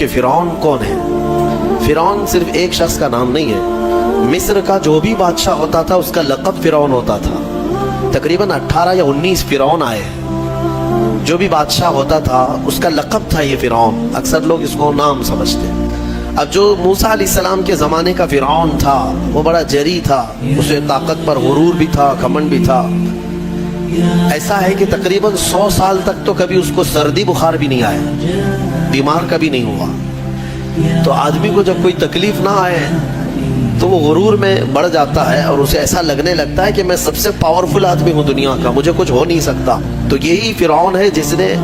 کہ فرعون کون ہے؟ فرعون صرف ایک شخص کا نام نہیں ہے، مصر کا جو بھی بادشاہ ہوتا تھا اس کا لقب فرعون ہوتا تھا۔ تقریباً 18 یا 19 فرعون آئے، جو بھی بادشاہ ہوتا تھا اس کا لقب تھا یہ فرعون، اکثر لوگ اس کو نام سمجھتے ہیں۔ اب جو موسیٰ علیہ السلام کے زمانے کا فرعون تھا وہ بڑا جری تھا، اسے طاقت پر غرور بھی تھا، گھمنڈ بھی تھا۔ ایسا ہے کہ تقریباً 100 سال تک تو کبھی اس کو سردی بخار بھی نہیں آیا، بیمار کبھی نہیں ہوا۔ تو آدمی کو جب کوئی تکلیف نہ آئے تو وہ غرور میں بڑھ جاتا ہے اور اسے ایسا لگنے لگتا ہے کہ میں سب سے پاورفل آدمی ہوں دنیا کا، مجھے کچھ ہو نہیں سکتا۔ تو یہی فرعون ہے جس نے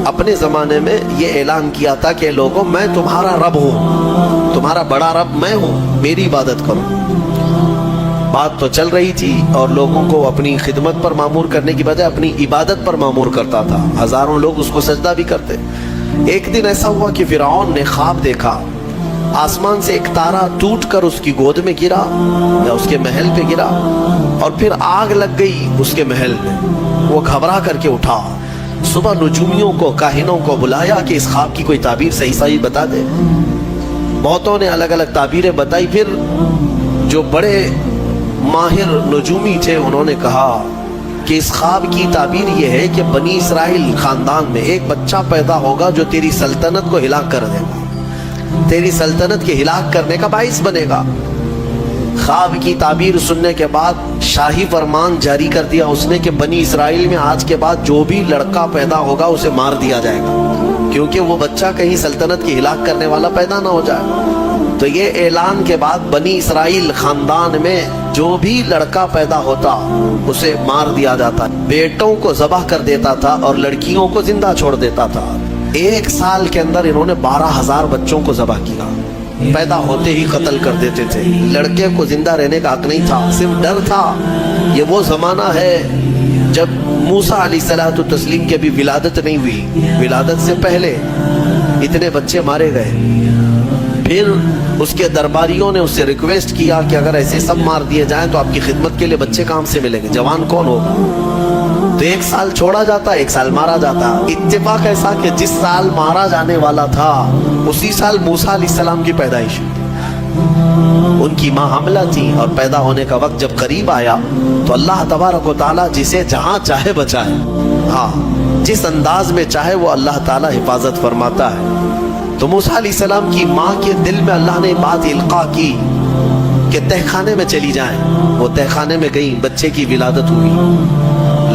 اپنے زمانے میں یہ اعلان کیا تھا کہ لوگوں میں تمہارا رب ہوں، تمہارا بڑا رب میں ہوں، میری عبادت کرو۔ بات تو چل رہی تھی اور لوگوں کو اپنی خدمت پر معمور کرنے کی بجائے اپنی عبادت پر معمور کرتا تھا، ہزاروں لوگ اس کو سجدہ بھی کرتے۔ ایک دن ایسا ہوا کہ فرعون نے خواب دیکھا، آسمان سے ایک تارا ٹوٹ کر اس کی گود میں گرا یا اس کے محل پہ گرا اور پھر آگ لگ گئی اس کے محل میں۔ وہ گھبرا کر کے اٹھا، صبح نجومیوں کو، کاہنوں کو بلایا کہ اس خواب کی کوئی تعبیر صحیح بتا دے۔ بہتوں نے الگ الگ تعبیریں بتائی، پھر جو بڑے ماہر نجومی تھے انہوں نے کہا کہ اس خواب کی تعبیر یہ ہے کہ بنی اسرائیل خاندان میں ایک بچہ پیدا ہوگا جو تیری سلطنت کو ہلاک کر دے گا، تیری سلطنت کے ہلاک کرنے کا باعث بنے گا۔ خواب کی تعبیر سننے کے بعد شاہی فرمان جاری کر دیا اس نے کہ بنی اسرائیل میں آج کے بعد جو بھی لڑکا پیدا ہوگا اسے مار دیا جائے گا، کیونکہ وہ بچہ کہیں سلطنت کی ہلاک کرنے والا پیدا نہ ہو جائے۔ تو یہ اعلان کے بعد بنی اسرائیل خاندان میں جو بھی لڑکا پیدا ہوتا اسے مار دیا جاتا، بیٹوں کو ذبح کر دیتا تھا اور لڑکیوں کو زندہ چھوڑ دیتا تھا۔ 1 سال کے اندر انہوں نے 12,000 بچوں کو ذبح کیا، پیدا ہوتے ہی قتل کر دیتے تھے۔ لڑکے کو زندہ رہنے کا حق نہیں تھا، صرف ڈر تھا۔ یہ وہ زمانہ ہے جب موسیٰ علیہ السلام کی بھی ولادت نہیں ہوئی، ولادت سے پہلے اتنے بچے مارے گئے۔ پھر اس کے درباریوں نے اس سے ریکویسٹ کیا کہ اگر ایسے سب مار دیے جائیں تو آپ کی خدمت کے لیے بچے کہاں سے ملیں گے، جوان کون ہوگا؟ تو 1 سال چھوڑا جاتا، 1 سال مارا جاتا۔ اتفاق ایسا کہ جس سال مارا جانے والا تھا اسی سال موسیٰ علیہ السلام کی پیدائش ہوئی۔ ان کی ماں حاملہ تھی اور پیدا ہونے کا وقت جب قریب آیا تو اللہ تبارک و تعالیٰ جسے جہاں چاہے بچائے، ہاں جس انداز میں چاہے وہ اللہ تعالیٰ حفاظت فرماتا ہے۔ تو موسیٰ علیہ السلام کی ماں کے دل میں اللہ نے بات القاء کی کہ تہخانے میں چلی جائیں۔ وہ تہخانے میں گئی، بچے کی ولادت ہوئی،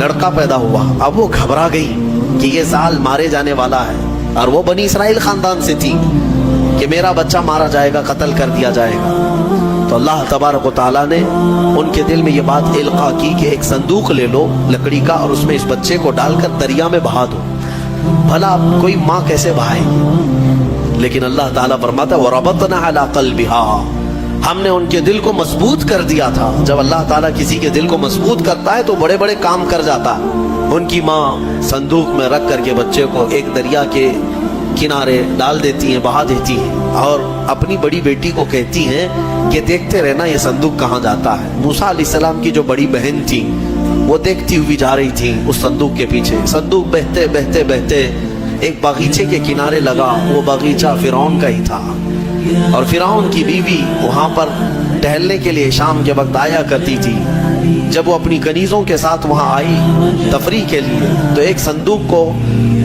لڑکا پیدا ہوا۔ اب وہ گھبرا گئی کہ یہ سال مارے جانے والا ہے، اور وہ بنی اسرائیل خاندان سے تھی کہ میرا بچہ مارا جائے گا، قتل کر دیا جائے گا۔ تو اللہ تبارک و تعالیٰ نے ان کے دل میں یہ بات القاء کی کہ ایک صندوق لے لو لکڑی کا اور اس میں اس بچے کو ڈال کر دریا میں بہا دو۔ بھلا کوئی ماں کیسے بہائے گی؟ لیکن اللہ تعالیٰ فرماتا ہے وَرَبَطْنَا عَلَىٰ قَلْبِهَا، ہم نے ان کے دل کو مضبوط کر دیا تھا۔ جب اللہ تعالیٰ کسی کے دل کو مضبوط کرتا ہے تو بڑے بڑے کام کر جاتا ہے۔ ان کی ماں صندوق میں رکھ کر کے بچے کو ایک دریا کے کنارے ڈال دیتی ہیں، بہا دیتی ہیں، اور اپنی بڑی بیٹی کو کہتی ہیں کہ دیکھتے رہنا یہ صندوق کہاں جاتا ہے۔ موسیٰ علیہ السلام کی جو بڑی بہن تھی وہ دیکھتی ہوئی جا رہی تھی اس صندوق کے پیچھے۔ صندوق بہتے بہتے بہتے ایک باغیچے کے کنارے لگا، وہ باغیچہ فرعون کا ہی تھا، اور فرعون کی بیوی وہاں پر ٹہلنے کے لیے شام کے وقت آیا کرتی تھی۔ جب وہ اپنی کنیزوں کے ساتھ وہاں آئی تفریح کے لیے تو ایک صندوق کو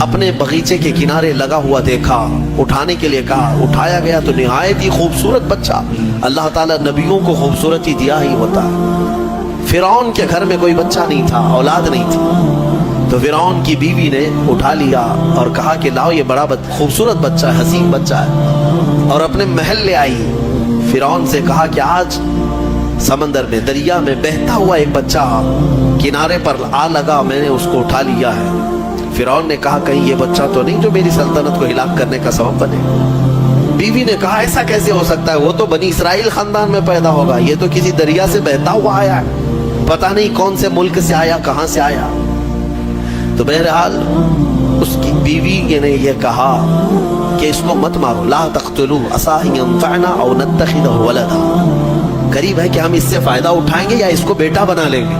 اپنے باغیچے کے کنارے لگا ہوا دیکھا، اٹھانے کے لیے کہا، اٹھایا گیا تو نہایت ہی خوبصورت بچہ۔ اللہ تعالیٰ نبیوں کو خوبصورتی دیا ہی ہوتا ہے۔ فرعون کے گھر میں کوئی بچہ نہیں تھا، اولاد نہیں تھی، تو فرعون کی بیوی نے اٹھا لیا اور کہا کہ لاؤ یہ بڑا خوبصورت بچہ ہے، حسین بچہ ہے، اور اپنے محل لے آئی۔ فرعون سے کہا کہ آج سمندر میں، دریا میں بہتا ہوا ایک بچہ کنارے پر آ لگا، میں نے اس کو اٹھا لیا ہے۔ فرعون نے کہا کہیں یہ بچہ تو نہیں جو میری سلطنت کو ہلاک کرنے کا سبب بنے۔ بیوی نے کہا ایسا کیسے ہو سکتا ہے، وہ تو بنی اسرائیل خاندان میں پیدا ہوگا، یہ تو کسی دریا سے بہتا ہوا آیا ہے، پتہ نہیں کون سے ملک سے آیا، کہاں سے آیا۔ تو بہرحال اس کی بیوی نے یہ کہا کہ اس کو مت مارو، لا تقتلوه عسى ان ينفعنا او نتخذه ولدا، قریب ہے کہ ہم اس سے فائدہ اٹھائیں گے یا اس کو بیٹا بنا لیں گے۔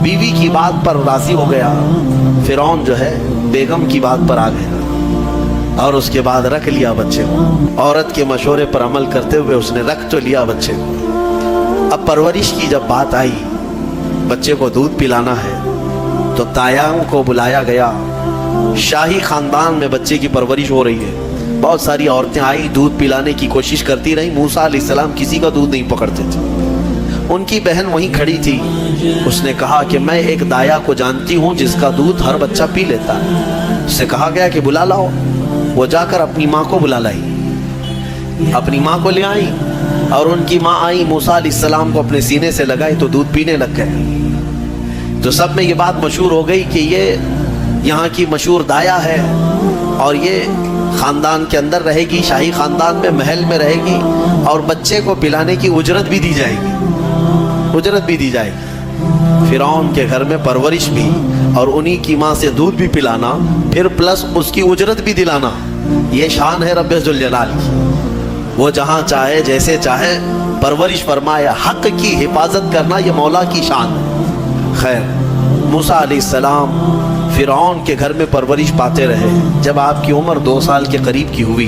بیوی کی بات پر راضی ہو گیا، فرعون جو ہے بیگم کی بات پر آ گیا۔ اور اس کے بعد رکھ لیا بچے کو. عورت کے مشورے پر عمل کرتے ہوئے اس نے رکھ تو لیا بچے کو. اب پرورش کی جب بات آئی, بچے کو دودھ پلانا ہے, تو دایاں کو بلایا گیا. شاہی خاندان میں بچے کی پرورش ہو رہی ہے. بہت ساری عورتیں آئی, دودھ پلانے کی کوشش کرتی رہی. موسیٰ علیہ السلام کسی کا دودھ نہیں پکڑتے تھے. ان کی بہن وہیں کھڑی تھی. اس نے کہا کہ میں ایک دایا کو جانتی ہوں جس کا دودھ ہر بچہ پی لیتا ہے. اس سے کہا گیا کہ بلا لاؤ. وہ جا کر اپنی ماں کو بلا لائی, اپنی ماں کو لے آئی, اور ان کی ماں آئی, موسیٰ علیہ السلام کو اپنے سینے سے لگائی تو دودھ پینے لگ گئے. تو سب میں یہ بات مشہور ہو گئی کہ یہ یہاں کی مشہور دایا ہے, اور یہ خاندان کے اندر رہے گی, شاہی خاندان میں, محل میں رہے گی, اور بچے کو پلانے کی اجرت بھی دی جائے گی, اجرت بھی دی جائے گی. فرعون کے گھر میں پرورش بھی, اور انہی کی ماں سے دودھ بھی پلانا, پھر پلس اس کی اجرت بھی دلانا. یہ شان ہے رب ذوالجلال کی. وہ جہاں چاہے جیسے چاہے پرورش فرمائے. حق کی حفاظت کرنا یہ مولا کی شان ہے. خیر, موسیٰ علیہ السلام فرعون کے گھر میں پرورش پاتے رہے. جب آپ کی عمر 2 سال کے قریب کی ہوئی,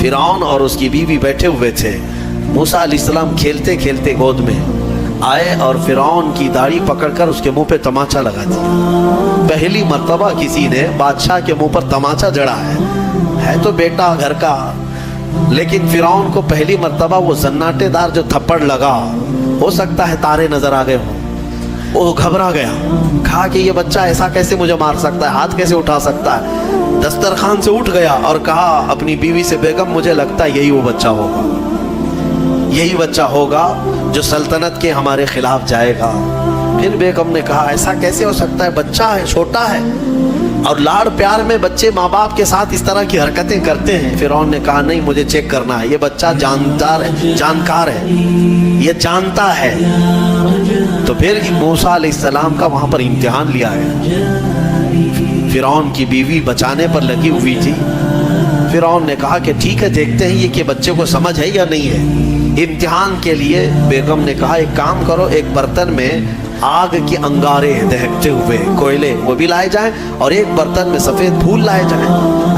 فرعون اور اس کی بیوی بیٹھے ہوئے تھے. موسیٰ علیہ السلام کھیلتے کھیلتے گود میں آئے اور فرعون کی داڑھی پکڑ کر اس کے منہ پہ تماچا لگا دیا. پہلی مرتبہ کسی نے بادشاہ کے منہ پر تماچا جڑا ہے تو بیٹا گھر کا, لیکن فرعون کو پہلی مرتبہ وہ زناٹے دار جو تھپڑ لگا, ہو سکتا ہے تارے نظر آ گئے ہوں, وہ گھبرا گیا. کہا کہ یہ بچہ ایسا کیسے مجھے مار سکتا ہے, ہاتھ کیسے اٹھا سکتا ہے. دسترخوان سے اٹھ گیا اور کہا اپنی بیوی سے, بیگم مجھے لگتا ہے یہی وہ بچہ ہوگا, یہی بچہ ہوگا جو سلطنت کے ہمارے خلاف جائے گا. پھر بیگم نے کہا ایسا کیسے ہو سکتا ہے, بچہ ہے, چھوٹا ہے, اور لاڑ پیار میں بچے ماں باپ کے ساتھ اس طرح کی حرکتیں کرتے ہیں. فرعون نے کہا نہیں, مجھے چیک کرنا ہے, یہ بچہ جانکار ہے, یہ جانتا ہے. تو پھر موسیٰ علیہ السلام کا وہاں پر امتحان لیا ہے. فرعون کی بیوی بچانے پر لگی ہوئی تھی. فرعون نے کہا کہ ٹھیک ہے, دیکھتے ہیں یہ کہ بچے کو سمجھ ہے یا نہیں ہے. امتحان کے لیے بیگم نے کہا ایک کام کرو, ایک برتن میں آگ کے انگارے دہکتے ہوئے کوئلے وہ بھی لائے جائیں, اور ایک برتن میں سفید پھول لائے جائیں.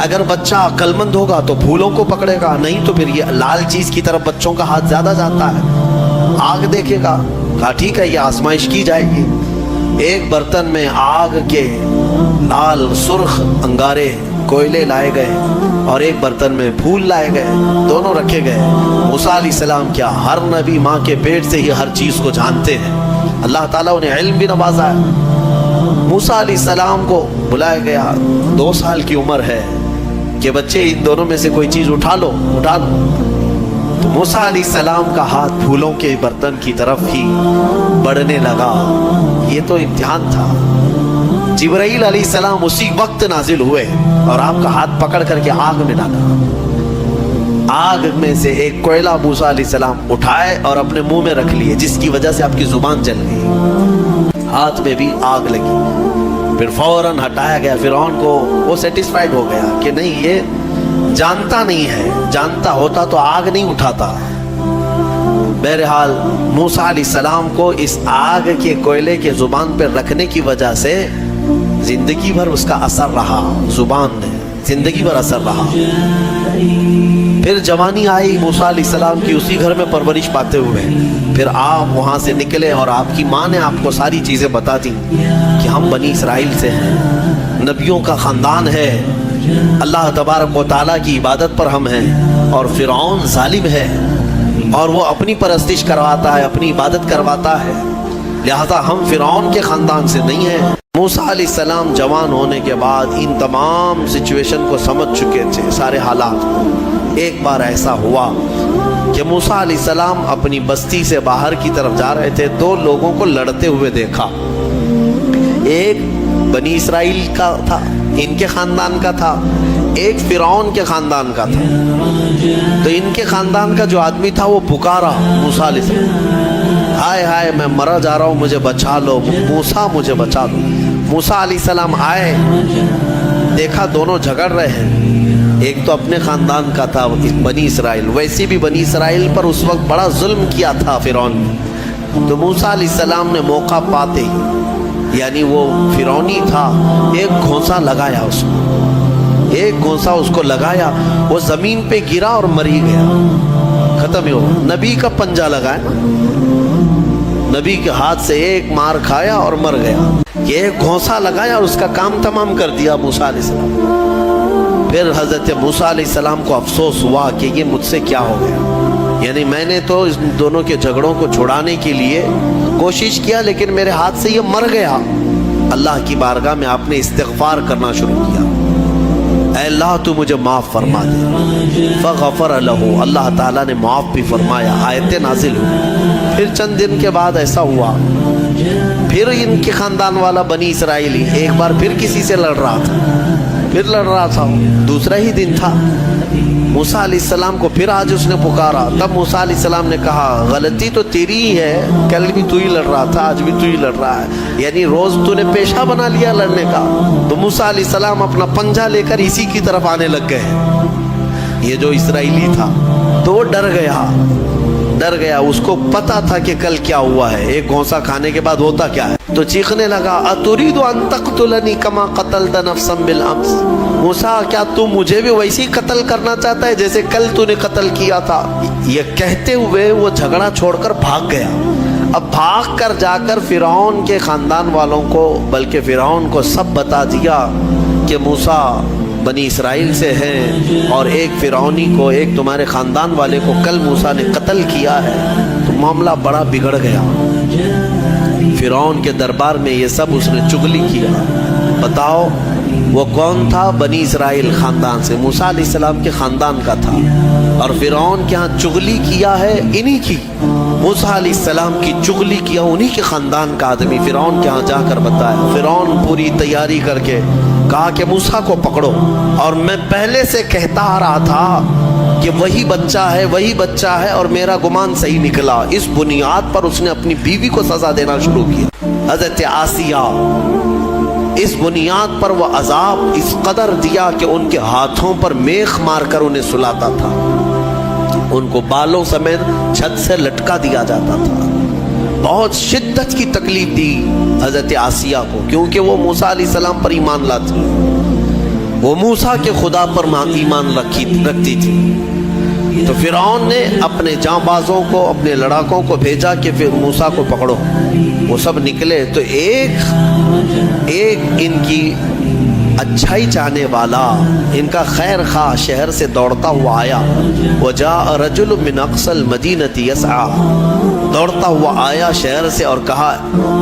اگر بچہ عقل مند ہوگا تو پھولوں کو پکڑے گا, نہیں تو پھر یہ لال چیز کی طرف بچوں کا ہاتھ زیادہ جاتا ہے, آگ دیکھے گا. کہا ٹھیک ہے, یہ آزمائش کی جائے گی. ایک برتن میں آگ کے لال سرخ انگارے کوئلے لائے گئے, اور ایک برتن میں پھول لائے گئے, دونوں رکھے گئے. موسیٰ علیہ السلام کیا, ہر نبی ماں کے پیٹ سے ہی ہر چیز کو جانتے ہیں. اللہ تعالیٰ انہیں علم بھی نوازا ہے. موسیٰ علیہ السلام کو بلایا گیا, 2 سال کی عمر ہے, کہ بچے ان دونوں میں سے کوئی چیز اٹھا لو. تو موسیٰ علیہ السلام کا ہاتھ پھولوں کے برتن کی طرف ہی بڑھنے لگا. یہ تو امتحان تھا. جبرائیل علیہ السلام اسی وقت نازل ہوئے اور آپ کا ہاتھ پکڑ کر کے آگ میں ڈالا. آگ میں سے ایک کوئلہ موسیٰ علیہ السلام اٹھائے اور اپنے منہ میں رکھ لیے, جس کی وجہ سے آپ کی زبان جل گئی, ہاتھ میں بھی آگ لگی. پھر فوراً ہٹایا گیا. فرعون کو وہ سیٹسفائیڈ ہو گیا کہ نہیں, یہ جانتا نہیں ہے, جانتا ہوتا تو آگ نہیں اٹھاتا. بہرحال موسیٰ علیہ السلام کو اس آگ کے کوئلے کے زبان پر رکھنے کی وجہ سے زندگی بھر اس کا اثر رہا, زبان میں زندگی بھر اثر رہا. پھر جوانی آئی موسیٰ علیہ السلام کی, اسی گھر میں پرورش پاتے ہوئے. پھر آپ وہاں سے نکلے اور آپ کی ماں نے آپ کو ساری چیزیں بتا دی کہ ہم بنی اسرائیل سے ہیں, نبیوں کا خاندان ہے, اللہ تبارک و تعالیٰ کی عبادت پر ہم ہیں, اور فرعون ظالم ہے اور وہ اپنی پرستش کرواتا ہے, اپنی عبادت کرواتا ہے, لہذا ہم فرعون کے خاندان سے نہیں ہیں. موسیٰ علیہ السلام جوان ہونے کے بعد ان تمام سچویشن کو سمجھ چکے تھے, سارے حالات کو. ایک بار ایسا ہوا کہ موسیٰ علیہ السلام اپنی بستی سے باہر کی طرف جا رہے تھے, 2 لوگوں کو لڑتے ہوئے دیکھا. ایک بنی اسرائیل کا تھا, ان کے خاندان کا تھا, ایک فرعون کے خاندان کا تھا. تو ان کے خاندان کا جو آدمی تھا وہ پکارا موسیٰ علیہ السلام, ہائے ہائے میں مرا جا رہا ہوں, مجھے بچا لو موسیٰ, مجھے بچا لو. موسیٰ علیہ السلام آئے, دیکھا دونوں جھگڑ رہے ہیں. ایک تو اپنے خاندان کا تھا بنی اسرائیل, ویسے بھی بنی اسرائیل پر اس وقت بڑا ظلم کیا تھا فرعون نے. تو موسیٰ علیہ السلام نے موقع پاتے ہی, یعنی وہ فرعونی تھا, ایک گھونسا لگایا اس کو, ایک گھونسا اس کو لگایا, وہ زمین پہ گرا اور مر ہی گیا, ختم ہی ہو. نبی کا پنجہ لگایا, نبی کے ہاتھ سے ایک مار کھایا اور مر گیا. یہ ایک گھونسا لگایا اور اس کا کام تمام کر دیا موسیٰ علیہ السلام. پھر حضرت موسیٰ علیہ السلام کو افسوس ہوا کہ یہ مجھ سے کیا ہو گیا, یعنی میں نے تو اس دونوں کے جھگڑوں کو چھڑانے کے لیے کوشش کیا لیکن میرے ہاتھ سے یہ مر گیا. اللہ کی بارگاہ میں آپ نے استغفار کرنا شروع کیا, اے اللہ تو مجھے معاف فرما دے. فغفر لہ, اللہ تعالیٰ نے معاف بھی فرمایا, آیتیں نازل ہوئی. پھر چند دن کے بعد ایسا ہوا, پھر ان کے خاندان والا بنی اسرائیلی ایک بار پھر کسی سے لڑ رہا تھا, دوسرا ہی دن تھا. موسیٰ علیہ السلام کو پھر آج اس نے پکارا. تب موسیٰ علیہ السلام نے کہا غلطی تو تیری ہی ہے, کل بھی تو ہی لڑ رہا تھا, آج بھی تو ہی لڑ رہا ہے, یعنی روز تو نے پیشہ بنا لیا لڑنے کا. تو موسیٰ علیہ السلام اپنا پنجہ لے کر اسی کی طرف آنے لگ گئے. یہ جو اسرائیلی تھا تو وہ ڈر گیا, اس کو پتا تھا کہ کل کیا ہوا ہے, ایک گھونسا کھانے کے بعد ہوتا کیا ہے. تو چیخنے لگا, اتريد ان تقتلني كما قتلت نفسا بالامس, موسیٰ کیا تو مجھے بھی ویسے ہی قتل کرنا چاہتا ہے جیسے کل تو نے قتل کیا تھا. یہ کہتے ہوئے وہ جھگڑا چھوڑ کر بھاگ گیا. اب بھاگ کر جا کر فرعون کے خاندان والوں کو, بلکہ فرعون کو سب بتا دیا کہ موسیٰ بنی اسرائیل سے ہیں اور ایک فرعونی کو, ایک تمہارے خاندان والے کو کل موسیٰ نے قتل کیا ہے. تو معاملہ بڑا بگڑ گیا. فرعون کے دربار میں یہ سب اس نے چغلی کیا. بتاؤ وہ کون تھا؟ بنی اسرائیل خاندان سے, موسیٰ علیہ السلام کے خاندان کا تھا, اور فرعون کے ہاں چغلی کیا ہے انہی کی, موسیٰ علیہ السلام کی چغلی کیا انہی کے خاندان کا آدمی فرعون کے ہاں جا کر بتایا. فرعون پوری تیاری کر کے کہا کہ موسیٰ کو پکڑو, اور میں پہلے سے کہتا آ رہا تھا کہ وہی بچہ ہے اور میرا گمان صحیح نکلا. اس بنیاد پر اس نے اپنی بیوی کو سزا دینا شروع کیا, حضرت آسیہ. اس بنیاد پر وہ عذاب اس قدر دیا کہ ان کے ہاتھوں پر میخ مار کر انہیں سلاتا تھا, ان کو بالوں سمیت چھت سے لٹکا دیا جاتا تھا. بہت شدت کی تکلیف دی حضرت آسیہ کو, کیونکہ وہ موسیٰ علیہ السلام پر ایمان لاتی, وہ موسیٰ کے خدا پر ایمان رکھتی تھی. تو فرعون نے اپنے جاں بازوں کو, اپنے لڑاکوں کو بھیجا کہ پھر موسیٰ کو پکڑو. وہ سب نکلے تو ایک ان کی اچھائی چاہنے والا, ان کا خیر خواہ شہر سے دوڑتا ہوا آیا. وجاء رجل من اقصى المدینة يسعى, دوڑتا ہوا آیا شہر سے اور کہا,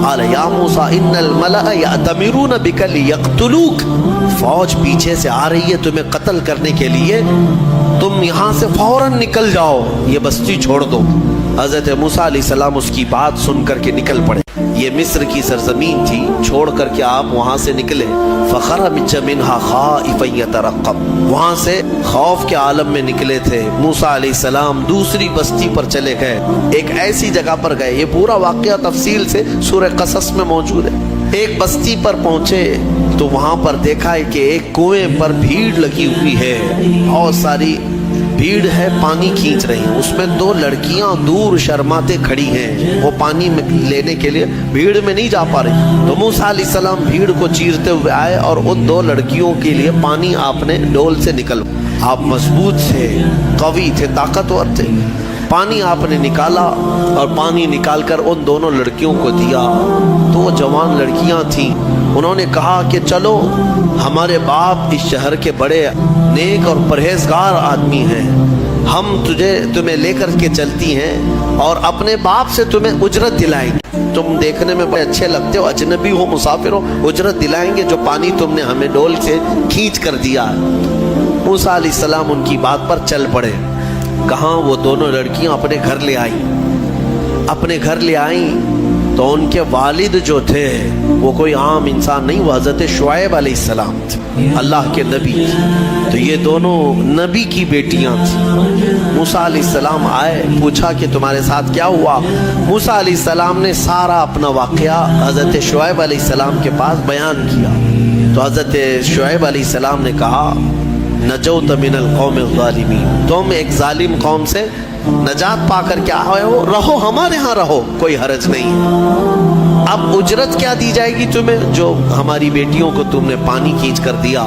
قال یا موسیٰ ان الملأ یأتمرون بک لیقتلوک, فوج پیچھے سے آ رہی ہے تمہیں قتل کرنے کے لیے, تم یہاں سے فوراً نکل جاؤ, یہ بستی چھوڑ دو. حضرت موسیٰ علیہ السلام اس کی بات سن کر کے نکل پڑے. یہ مصر کی سرزمین تھی, چھوڑ کر کے آپ وہاں سے نکلے. فخرج منها خائفا يترقب, وہاں سے خوف کے عالم میں نکلے تھے. موسیٰ علیہ السلام دوسری بستی پر چلے گئے, ایک ایسی جگہ پر گئے. یہ پورا واقعہ تفصیل سے سورہ قصص میں موجود ہے. ایک بستی پر پہنچے تو وہاں پر دیکھا ہے کہ ایک کنویں پر بھیڑ لگی ہوئی ہے, بہت ساری بھیڑ ہے, پانی کھینچ رہی ہیں. اس میں 2 لڑکیاں دور شرماتے کھڑی ہیں, وہ پانی میں لینے کے لیے بھیڑ میں نہیں جا پا رہی. تو موسیٰ علیہ السلام بھیڑ کو چیرتے ہوئے آئے اور ان 2 لڑکیوں کے لیے پانی آپ نے ڈول سے نکل, آپ مضبوط تھے, قوی تھے, طاقتور تھے. پانی آپ نے نکالا اور پانی نکال کر ان دونوں لڑکیوں کو دیا. تو وہ جوان لڑکیاں تھیں, انہوں نے کہا کہ چلو, ہمارے باپ اس شہر کے بڑے نیک اور پرہیزگار آدمی ہیں, ہم تمہیں لے کر کے چلتی ہیں اور اپنے باپ سے تمہیں اجرت دلائیں گے. تم دیکھنے میں بڑے اچھے لگتے ہو, اجنبی ہو, مسافر ہو, اجرت دلائیں گے جو پانی تم نے ہمیں ڈول سے کھینچ کر دیا. موسیٰ علیہ السلام ان کی بات پر چل پڑے. کہاں وہ دونوں لڑکیاں اپنے گھر لے آئیں تو ان کے والد جو تھے وہ کوئی عام انسان نہیں, وہ حضرت شعیب علیہ السلام تھے, اللہ کے نبی تھے. تو یہ دونوں نبی کی بیٹیاں تھیں. موسیٰ علیہ السلام آئے, پوچھا کہ تمہارے ساتھ کیا ہوا. موسیٰ علیہ السلام نے سارا اپنا واقعہ حضرت شعیب علیہ السلام کے پاس بیان کیا. تو حضرت شعیب علیہ السلام نے کہا, نجوت من القوم الظالمین, تم ایک ظالم قوم سے نجات پا کر کے آئے ہو, رہو ہمارے ہاں رہو, کوئی حرج نہیں. اب اجرت کیا دی جائے گی تمہیں جو ہماری بیٹیوں کو تم نے پانی کھینچ کر دیا؟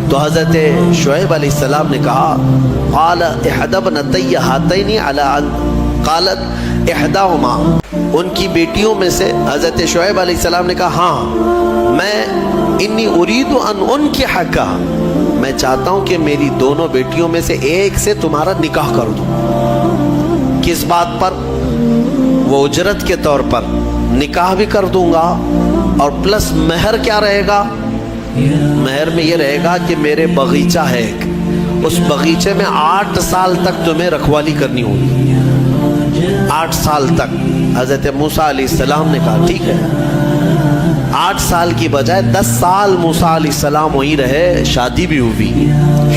تو حضرت شعیب علیہ السلام نے کہا قال احدى ابنتي هاتين على قالت احداهما، ان کی بیٹیوں میں سے حضرت شعیب علیہ السلام نے کہا ہاں میں انی اريد ان انکحک، میں چاہتا ہوں کہ میری دونوں بیٹیوں میں سے ایک سے تمہارا نکاح کر دوں۔ کس بات پر؟ وہ اجرت کے طور پر نکاح بھی کر دوں گا، اور پلس مہر کیا رہے گا؟ مہر میں یہ رہے گا کہ میرے باغیچہ ہے ایک، اس باغیچے میں 8 سال تک تمہیں رکھوالی کرنی ہوگی، 8 سال تک۔ حضرت موسیٰ علیہ السلام نے کہا ٹھیک ہے۔ 8 سال کی بجائے 10 سال موسیٰ علیہ السلام وہیں رہے، شادی بھی ہوئی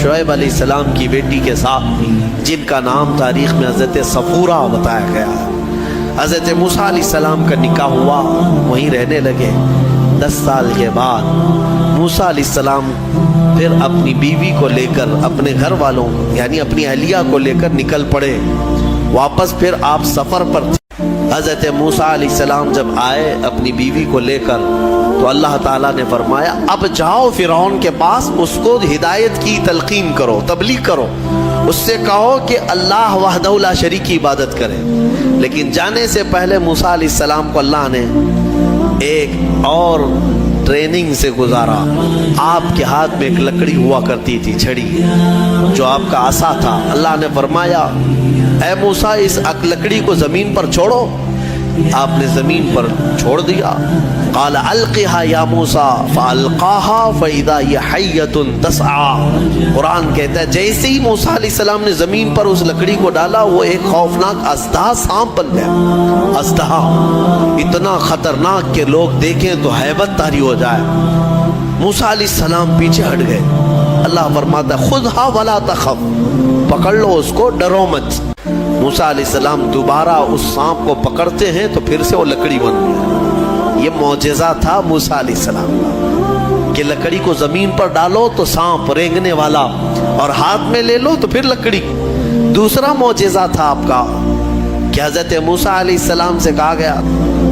شعیب علیہ السلام کی بیٹی کے ساتھ، جن کا نام تاریخ میں حضرت صفورہ بتایا گیا ہے۔ حضرت موسیٰ علیہ السلام کا نکاح ہوا، وہیں رہنے لگے۔ 10 سال کے بعد موسیٰ علیہ السلام پھر اپنی بیوی کو لے کر، اپنے گھر والوں یعنی اپنی اہلیہ کو لے کر نکل پڑے واپس۔ پھر آپ سفر پر تھے۔ حضرت موسیٰ علیہ السلام جب آئے اپنی بیوی کو لے کر، تو اللہ تعالیٰ نے فرمایا اب جاؤ فرعون کے پاس، اس کو ہدایت کی تلقین کرو، تبلیغ کرو، اس سے کہو کہ اللہ وحدہ لا شریک کی عبادت کرے۔ لیکن جانے سے پہلے موسیٰ علیہ السلام کو اللہ نے ایک اور ٹریننگ سے گزارا۔ آپ کے ہاتھ میں ایک لکڑی ہوا کرتی تھی، چھڑی، جو آپ کا عصا تھا۔ اللہ نے فرمایا اے موسیٰ اس لکڑی کو زمین پر چھوڑو۔ آپ نے زمین پر چھوڑ دیا۔ قال القها یا موسیٰ فالقاها فاذا هي حیۃ تسعى۔ قرآن کہتا ہے جیسے ہی موسیٰ علیہ السلام نے زمین پر اس لکڑی کو ڈالا، وہ ایک خوفناک اژدہا سانپ بن گیا۔ اژدہا اتنا خطرناک کہ لوگ دیکھیں تو ہیبت طاری ہو جائے۔ موسیٰ علیہ السلام پیچھے ہٹ گئے۔ اللہ فرماتا ہے خذها ولا تخف، پکڑ لو اس کو، ڈرو مت۔ موسیٰ علیہ السلام دوبارہ اس سانپ کو پکڑتے ہیں تو پھر سے وہ لکڑی بن گیا۔ یہ معجزہ تھا موسیٰ علیہ السلام کا کہ لکڑی کو زمین پر ڈالو تو سانپ رینگنے والا، اور ہاتھ میں لے لو تو پھر لکڑی۔ دوسرا معجزہ تھا آپ کا کہ حضرت موسیٰ علیہ السلام سے کہا گیا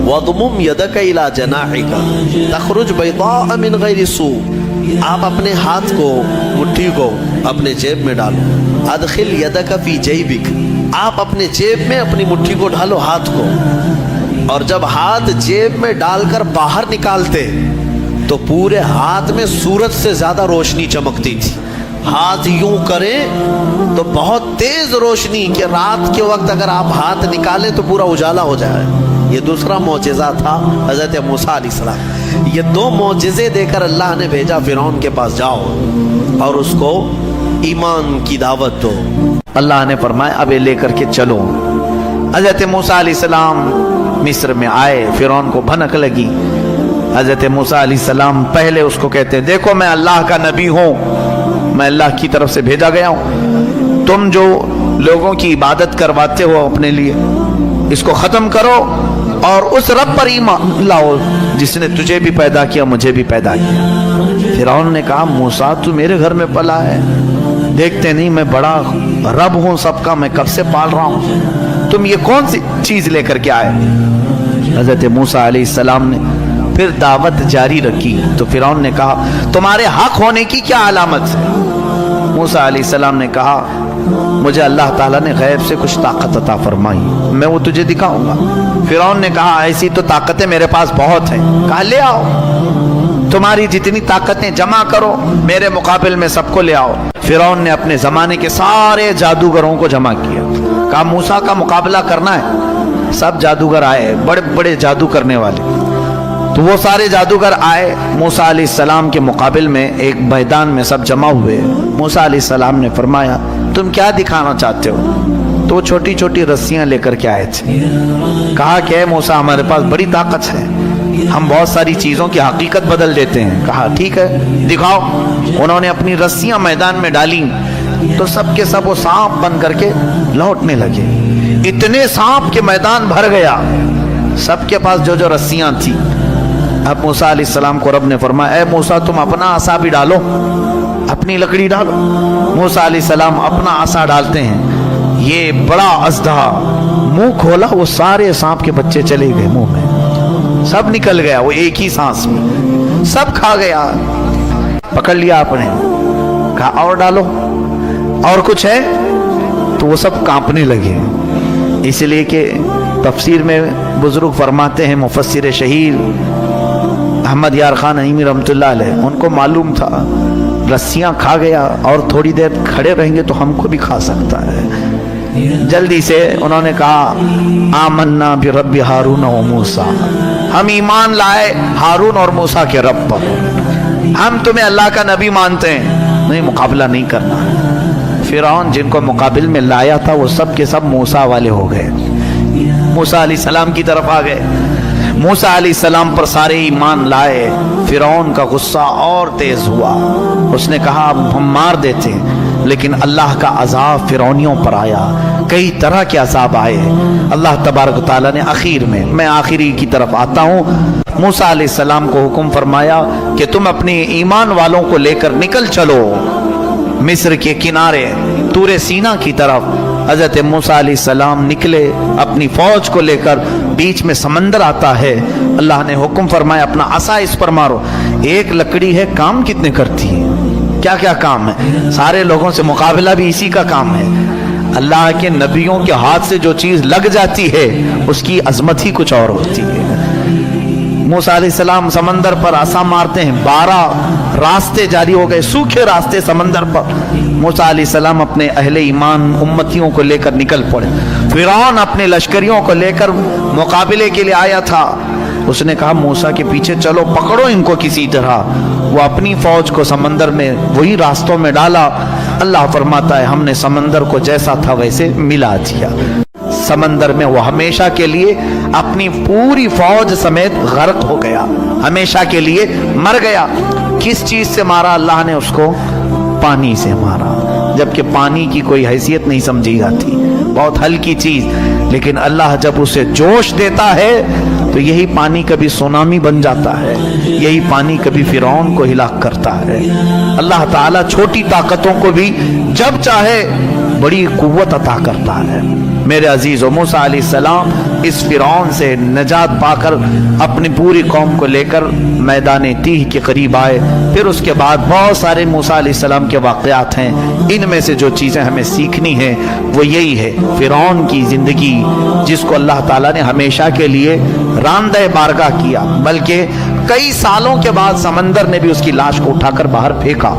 وَضْمُمْ يَدَكَ إِلَى جَنَاحِكَ تَخْرُجْ بَيْضَاءَ مِنْ غَيْرِ سُوءٍ۔ آپ اپنے ہاتھ کو، مٹھی کو اپنے جیب میں ڈالو۔ اَدْخِلْ يَدَكَ فِي جَيْبِكَ، آپ اپنے جیب میں اپنی مٹھی کو ڈالو، ہاتھ کو، اور جب ہاتھ جیب میں ڈال کر باہر نکالتے تو پورے ہاتھ میں سورج سے زیادہ روشنی چمکتی تھی۔ ہاتھ یوں کریں تو بہت تیز روشنی کہ رات کے وقت اگر آپ ہاتھ نکالیں تو پورا اجالا ہو جائے۔ یہ دوسرا معجزہ تھا حضرت موسیٰ علیہ السلام۔ یہ 2 معجزے دے کر اللہ نے بھیجا فرعون کے پاس، جاؤ اور اس کو ایمان کی دعوت دو۔ اللہ نے فرمایا اب یہ لے کر کے چلو۔ حضرت موسیٰ علیہ السلام مصر میں آئے، فرعون کو بھنک لگی۔ حضرت موسیٰ علیہ السلام پہلے اس کو کہتے ہیں دیکھو میں اللہ کا نبی ہوں، میں اللہ کی طرف سے بھیجا گیا ہوں، تم جو لوگوں کی عبادت کرواتے ہو اپنے لیے اس کو ختم کرو اور اس رب پر ایمان لاؤ جس نے تجھے بھی پیدا کیا مجھے بھی پیدا کیا۔ فرعون نے کہا موسیٰ تو میرے گھر میں پلا ہے، دیکھتے نہیں میں بڑا رب ہوں سب کا، میں کب سے پال رہا ہوں، تم یہ کون سی چیز لے کر کے آئے؟ حضرت موسیٰ علیہ السلام نے پھر دعوت جاری رکھی تو فرعون نے کہا تمہارے حق ہونے کی کیا علامت ہے؟ موسیٰ علیہ السلام نے کہا مجھے اللہ تعالیٰ نے غیب سے کچھ طاقت عطا فرمائی، میں وہ تجھے دکھاؤں گا۔ فرعون نے کہا ایسی تو طاقتیں میرے پاس بہت ہیں۔ کہا لے آؤ، تمہاری جتنی طاقتیں جمع کرو، میرے مقابل میں سب کو لے آؤ۔ فرعون نے اپنے زمانے کے سارے جادوگروں کو جمع کیا، کہا موسیٰ کا مقابلہ کرنا ہے۔ سب جادوگر آئے، بڑے بڑے جادو کرنے والے، تو وہ سارے جادوگر آئے موسیٰ علیہ السلام کے مقابل میں ایک میدان میں سب جمع ہوئے۔ موسیٰ علیہ السلام نے فرمایا تم کیا دکھانا چاہتے ہو؟ تو وہ چھوٹی چھوٹی رسیاں لے کر کے آئے تھے۔ کہا کہ اے موسیٰ ہمارے پاس بڑی طاقت ہے، ہم بہت ساری چیزوں کی حقیقت بدل دیتے ہیں۔ کہا ٹھیک ہے دکھاؤ۔ انہوں نے اپنی رسیاں میدان میں ڈالیں تو سب کے سب وہ سانپ بن کر کے لوٹنے لگے۔ اتنے سانپ کے میدان بھر گیا، سب کے پاس جو جو رسیاں تھیں۔ اب موسیٰ علیہ السلام کو رب نے فرمایا اے موسیٰ تم اپنا عصا بھی ڈالو، اپنی لکڑی ڈالو۔ موسیٰ علیہ السلام اپنا عصا ڈالتے ہیں، یہ بڑا اژدہا منہ کھولا، وہ سارے سانپ کے بچے چلے گئے منہ میں، سب نکل گیا، وہ ایک ہی سانس میں سب کھا گیا، پکڑ لیا آپ نے۔ کہا اور ڈالو، اور کچھ ہے؟ تو وہ سب کانپنے لگے. اس لیے کہ تفسیر میں بزرگ فرماتے ہیں، مفسر شہیر احمد یار خان نعیمی رحمۃ اللہ علیہ، ان کو معلوم تھا رسیاں کھا گیا اور تھوڑی دیر کھڑے رہیں گے تو ہم کو بھی کھا سکتا ہے. جلدی سے انہوں نے کہا آمنا برب ہارون و موسیٰ، ہم ایمان لائے ہارون اور موسیٰ کے رب پر، ہم تمہیں اللہ کا نبی مانتے ہیں، نہیں مقابلہ نہیں کرنا. فرعون جن کو مقابل میں لایا تھا وہ سب کے سب موسیٰ والے ہو گئے، موسیٰ علیہ السلام کی طرف آ گئے. موسیٰ علیہ السلام پر سارے ایمان لائے. فرعون کا غصہ اور تیز ہوا، اس نے کہا اب ہم مار دیتے، لیکن اللہ کا عذاب فرعونیوں پر آیا، کئی طرح کے عذاب آئے. اللہ تبارک و تعالیٰ نے آخر میں آخری کی طرف آتا ہوں، موسیٰ علیہ السلام کو حکم فرمایا کہ تم اپنے ایمان والوں کو لے کر نکل چلو مصر کے کنارے طور سینا کی طرف. حضرت موسیٰ علیہ السلام نکلے اپنی فوج کو لے کر، بیچ میں سمندر آتا ہے. اللہ نے حکم فرمایا اپنا عصا اس پر مارو. ایک لکڑی ہے، کام کتنے کرتی ہے، کیا کیا کام ہے، سارے لوگوں سے مقابلہ بھی اسی کا کام ہے. اللہ کے نبیوں کے ہاتھ سے جو چیز لگ جاتی ہے اس کی عظمت ہی کچھ اور ہوتی ہے. موسیٰ علیہ السلام سمندر پر عصا مارتے ہیں، 12 راستے جاری ہو گئے، سوکھے راستے سمندر پر. موسیٰ علیہ السلام اپنے اہل ایمان امتیوں کو لے کر نکل پڑے. فرعون اپنے لشکریوں کو لے کر مقابلے کے لیے آیا تھا. اس نے کہا موسیٰ کے پیچھے چلو، پکڑو ان کو کسی طرح. وہ اپنی فوج کو سمندر میں وہی راستوں میں ڈالا. اللہ فرماتا ہے ہم نے سمندر کو جیسا تھا ویسے ملا دیا. سمندر میں وہ ہمیشہ کے لیے اپنی پوری فوج سمیت غرق ہو گیا، ہمیشہ کے لیے مر گیا. کس چیز سے مارا اللہ نے اس کو؟ پانی سے مارا، جبکہ پانی کی کوئی حیثیت نہیں سمجھی جاتی، بہت ہلکی چیز. لیکن اللہ جب اسے جوش دیتا ہے تو یہی پانی کبھی سونامی بن جاتا ہے، یہی پانی کبھی فرعون کو ہلاک کرتا ہے. اللہ تعالیٰ چھوٹی طاقتوں کو بھی جب چاہے بڑی قوت عطا کرتا ہے. میرے عزیز و موسیٰ علیہ السلام اس فرعون سے نجات پا کر اپنی پوری قوم کو لے کر میدان تیہ کے قریب آئے. پھر اس کے بعد بہت سارے موسیٰ علیہ السلام کے واقعات ہیں. ان میں سے جو چیزیں ہمیں سیکھنی ہیں وہ یہی ہے، فرعون کی زندگی جس کو اللہ تعالیٰ نے ہمیشہ کے لیے راندہ بارگاہ کیا، بلکہ کئی سالوں کے بعد سمندر نے بھی اس کی لاش کو اٹھا کر باہر پھینکا.